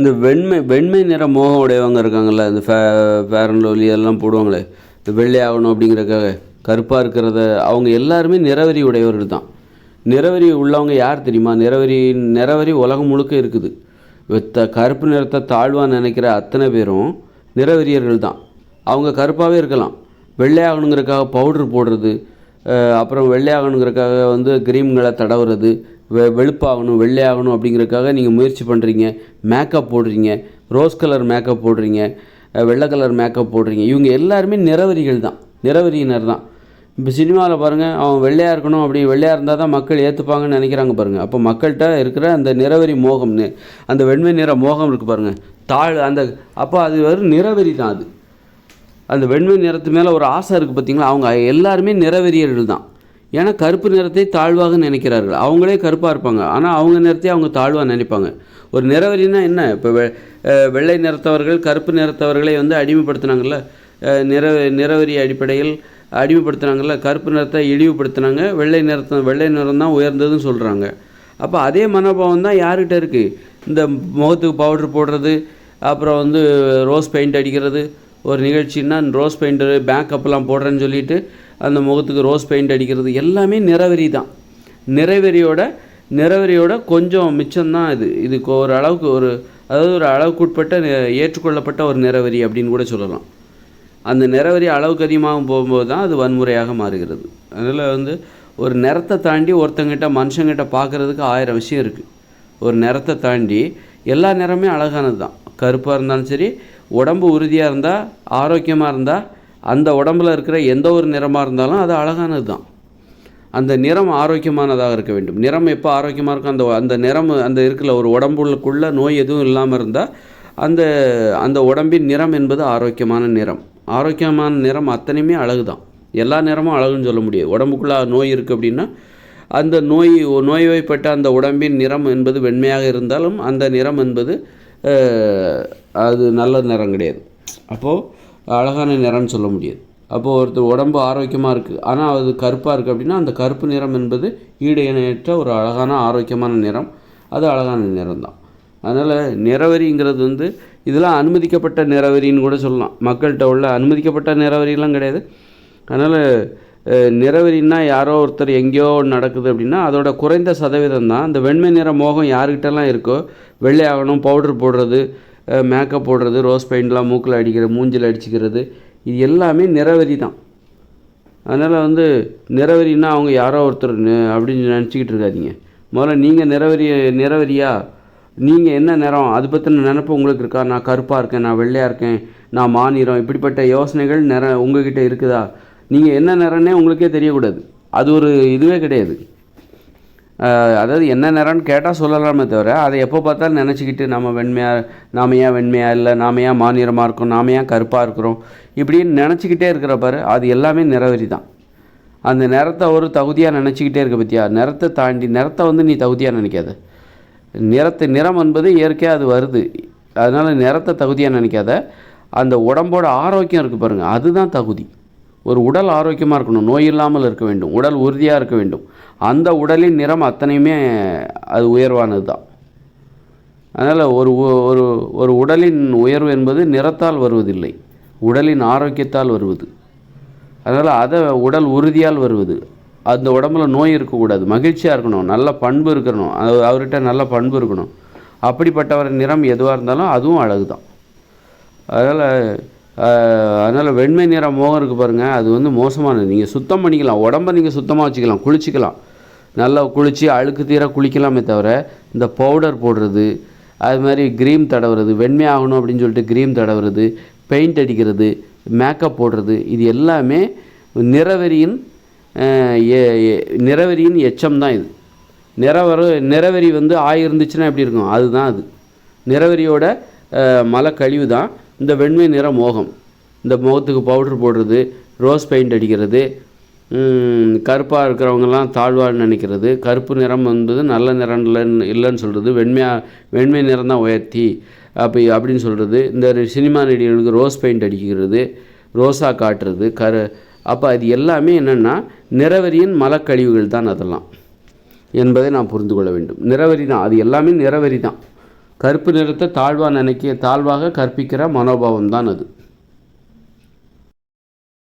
இந்த வெண்மை நிற மோகம் உடையவங்க இருக்காங்கள்ல, இந்த ஃபேர் அண்ட் லவ்லி அதெல்லாம் போடுவாங்களே, இந்த வெள்ளை ஆகணும் அப்படிங்கிறக்காக கருப்பாக இருக்கிறத, அவங்க எல்லாருமே நிறவெறி உடையவர்கள் தான். நிறவெறி உள்ளவங்க யார் தெரியுமா? நிறவெறி உலகம் முழுக்க இருக்குது. கருப்பு நிறத்தை தாழ்வாக நினைக்கிற அத்தனை பேரும் நிறவெறியர்கள் தான். அவங்க கருப்பாகவே இருக்கலாம். வெள்ளையாகணுங்கிறக்காக பவுட்ரு போடுறது, அப்புறம் வெள்ளையாகணுங்கிறக்காக கிரீம்களை தடவுறது, வெளுப்பாகணும் வெள்ளையாகணும் அப்படிங்கிறக்காக நீங்கள் முயற்சி பண்ணுறீங்க, மேக்கப் போடுறீங்க, ரோஸ் கலர் மேக்கப் போடுறீங்க, வெள்ளை கலர் மேக்கப் போடுறீங்க. இவங்க எல்லாருமே நிறவெறிகள் தான், நிறவெறியினர் தான். இப்போ சினிமாவில் பாருங்கள், அவன் வெள்ளையாக இருக்கணும், அப்படி வெள்ளையாக இருந்தால் தான் மக்கள் ஏற்றுப்பாங்கன்னு நினைக்கிறாங்க பாருங்கள். அப்போ மக்கள்கிட்ட இருக்கிற அந்த நிறவெறி மோகம், அந்த வெண்மை நிற மோகம் இருக்குது பாருங்கள், அப்போ அது வெறும் நிறவெறி தான். அந்த வெண்மை நிறத்து மேலே ஒரு ஆசை இருக்குது பார்த்திங்களா? அவங்க எல்லாருமே நிறவெறியர்கள் தான். ஏன்னா கருப்பு நிறத்தை தாழ்வாக நினைக்கிறார்கள். அவங்களே கருப்பாக இருப்பாங்க, ஆனால் அவங்க நிறத்தையே அவங்க தாழ்வாக நினைப்பாங்க. ஒரு நிறவெறினா என்ன? இப்போ வெள்ளை நிறத்தவர்கள் கருப்பு நிறத்தவர்களை அடிமைப்படுத்தினாங்கள்ல, நிறவெறி அடிப்படையில் அடிமைப்படுத்தினாங்கள்ல. கருப்பு நிறத்தை இழிவுபடுத்தினாங்க, வெள்ளை நிறம் தான் உயர்ந்ததுன்னு சொல்கிறாங்க. அப்போ அதே மனோபாவம் தான் யார்கிட்ட இருக்குது? இந்த முகத்துக்கு பவுட்ரு போடுறது, அப்புறம் ரோஸ் பெயிண்ட் அடிக்கிறது. ஒரு நிகழ்ச்சின்னா ரோஸ் பெயிண்ட்டு மேக்கப்லாம் போடுறேன்னு சொல்லிவிட்டு அந்த முகத்துக்கு ரோஸ் பெயிண்ட் அடிக்கிறது எல்லாமே நிறவெறி தான். நிறவெறியோட கொஞ்சம் மிச்சம்தான் இதுக்கு ஒரு அளவுக்கு அதாவது ஒரு அளவுக்குட்பட்ட ஏற்றுக்கொள்ளப்பட்ட ஒரு நிறவெறி அப்படின்னு கூட சொல்லலாம். அந்த நிறவெறி அளவுக்கு அதிகமாக போகும்போது தான் அது வன்முறையாக மாறுகிறது. அதனால் ஒரு நிறத்தை தாண்டி ஒருத்தங்கிட்ட மனுஷங்கிட்ட பார்க்குறதுக்கு 1000 விஷயம் இருக்குது. ஒரு நிறத்தை தாண்டி எல்லா நிறமே அழகானது தான். கருப்பாக இருந்தாலும் சரி, உடம்பு உறுதியாக இருந்தால், ஆரோக்கியமாக இருந்தால், அந்த உடம்பில் இருக்கிற எந்த ஒரு நிறமாக இருந்தாலும் அது அழகானது தான். அந்த நிறம் ஆரோக்கியமானதாக இருக்க வேண்டும். நிறம் எப்போ ஆரோக்கியமாக இருக்கும்? அந்த நிறம் இருக்கிற ஒரு உடம்புக்குள்ளே நோய் எதுவும் இல்லாமல் இருந்தால் அந்த உடம்பின் நிறம் என்பது ஆரோக்கியமான நிறம். ஆரோக்கியமான நிறம் அத்தனையுமே அழகு தான். எல்லா நிறமும் அழகுன்னு சொல்ல முடியாது. உடம்புக்குள்ளே நோய் இருக்குது அப்படின்னா அந்த நோய்வாய்ப்பட்ட அந்த உடம்பின் நிறம் என்பது வெண்மையாக இருந்தாலும் அந்த நிறம் என்பது அது நல்ல நிறம் கிடையாது. அப்போது அழகான நிறம்னு சொல்ல முடியாது. அப்போது ஒருத்தர் உடம்பு ஆரோக்கியமாக இருக்குது, ஆனால் அது கருப்பாக இருக்குது அப்படின்னா அந்த கருப்பு நிறம் என்பது ஈடு இணையற்ற ஒரு அழகான ஆரோக்கியமான நிறம். அது அழகான நிறம் தான். அதனால் நிறவெறிங்கிறது இதெல்லாம் அனுமதிக்கப்பட்ட நிறவெறின்னு கூட சொல்லலாம். மக்கள்கிட்ட உள்ள அனுமதிக்கப்பட்ட நிறவெறிலாம் கிடையாது. அதனால் நிறவெறின்னா யாரோ ஒருத்தர் எங்கேயோ நடக்குது அப்படின்னா அதோட குறைந்த சதவீதம் தான். அந்த வெண்மை நிற மோகம் யார்கிட்டலாம் இருக்கோ, வெள்ளை ஆகணும், பவுட்ரு போடுறது, மேக்கப் போடுறது, ரோஸ் பெயிண்ட்லாம் மூக்கில் அடிக்கிறது, மூஞ்சில் அடிச்சுக்கிறது, இது எல்லாமே நிறவெறி தான். அதனால் நிறவெறின்னா அவங்க யாரோ ஒருத்தர் அப்படின்னு நினச்சிக்கிட்டு இருக்காதீங்க. முதல்ல நீங்கள் நிறவெறியா? நீங்கள் என்ன நிறம், அது பற்றின நினப்பு உங்களுக்கு இருக்கா? நான் கருப்பாக இருக்கேன், நான் வெள்ளையாக இருக்கேன், நான் மாநிறம், இப்படிப்பட்ட யோசனைகள் உங்கள்கிட்ட இருக்குதா? நீங்கள் என்ன நிறன்னே உங்களுக்கே தெரியக்கூடாது. அது ஒரு இதுவே கிடையாது. அதாவது என்ன நிறம்னு கேட்டால் சொல்லலாமே தவிர அதை எப்போ பார்த்தாலும் நினச்சிக்கிட்டு நாம் ஏன் வெண்மையாக இல்லை, நாம் ஏன் மாநிறமாக இருக்கோம், நாம் ஏன் கருப்பாக இருக்கிறோம், இப்படின்னு நினச்சிக்கிட்டே இருக்கிற பாரு, அது எல்லாமே நிறவெறி தான். அந்த நிறத்தை ஒரு தகுதியாக நினச்சிக்கிட்டே இருக்க பற்றியா? நிறத்தை தாண்டி நிறத்தை நீ தகுதியாக நினைக்காத. நிறம் என்பது இயற்கையாக அது வருது. அதனால் நிறத்தை தகுதியாக நினைக்காத. அந்த உடம்போட ஆரோக்கியம் இருக்குது பாருங்கள், அதுதான் தகுதி. ஒரு உடல் ஆரோக்கியமாக இருக்கணும், நோய் இல்லாமல் இருக்க வேண்டும், உடல் உறுதியாக இருக்க வேண்டும். அந்த உடலின் நிறம் அத்தனையுமே அது உயர்வானது தான். அதனால் ஒரு உடலின் உயர்வு என்பது நிறத்தால் வருவதில்லை, உடலின் ஆரோக்கியத்தால் வருவது. அதனால் உடல் உறுதியால் வருவது. அந்த உடம்புல நோய் இருக்கக்கூடாது, மகிழ்ச்சியாக இருக்கணும், நல்ல பண்பு இருக்கணும், அவர்கிட்ட நல்ல பண்பு இருக்கணும். அப்படிப்பட்டவர் நிறம் எதுவாக இருந்தாலும் அதுவும் அழகு தான். அதனால் வெண்மை நிற மோகம் இருக்குது பாருங்கள், அது மோசமானது. நீங்கள் சுத்தம் பண்ணிக்கலாம், உடம்பை நீங்கள் சுத்தமாக வச்சுக்கலாம், குளிச்சிக்கலாம், நல்லா குளித்து அழுக்கு தீர குளிக்கலாமே தவிர இந்த பவுடர் போடுறது, அது மாதிரி க்ரீம் தடவுறது, வெண்மையாகணும் அப்படின்னு சொல்லிட்டு க்ரீம் தடவுறது, பெயிண்ட் அடிக்கிறது, மேக்கப் போடுறது, இது எல்லாமே நிறவெறியின் எச்சம் தான். இது நிறவெறி ஆயிருந்துச்சுன்னா எப்படி இருக்கும்? அதுதான் அது நிறவெறியோட மலை கழிவு தான் இந்த வெண்மை நிற மோகம். இந்த முகத்துக்கு பவுட்ரு போடுறது, ரோஸ் பெயிண்ட் அடிக்கிறது, கருப்பாக இருக்கிறவங்கெல்லாம் தாழ்வான்னு நினைக்கிறது, கருப்பு நிறம் நல்ல நிறம் இல்லைன்னு சொல்கிறது, வெண்மை நிறம் தான் உயர்த்தி அப்படின்னு சொல்கிறது, இந்த சினிமா நடிகர்களுக்கு ரோஸ் பெயிண்ட் அடிக்கிறது, ரோஸாக காட்டுறது, அப்போ அது எல்லாமே என்னென்னா நிறவெறியின் மலக்கழிவுகள் தான் அதெல்லாம் என்பதை நாம் புரிந்து கொள்ள வேண்டும். நிறவெறி தான், அது எல்லாமே நிறவெறி தான். கருப்பு நிறத்தை தாழ்வாக கற்பிக்கிற மனோபாவம் தான் அது.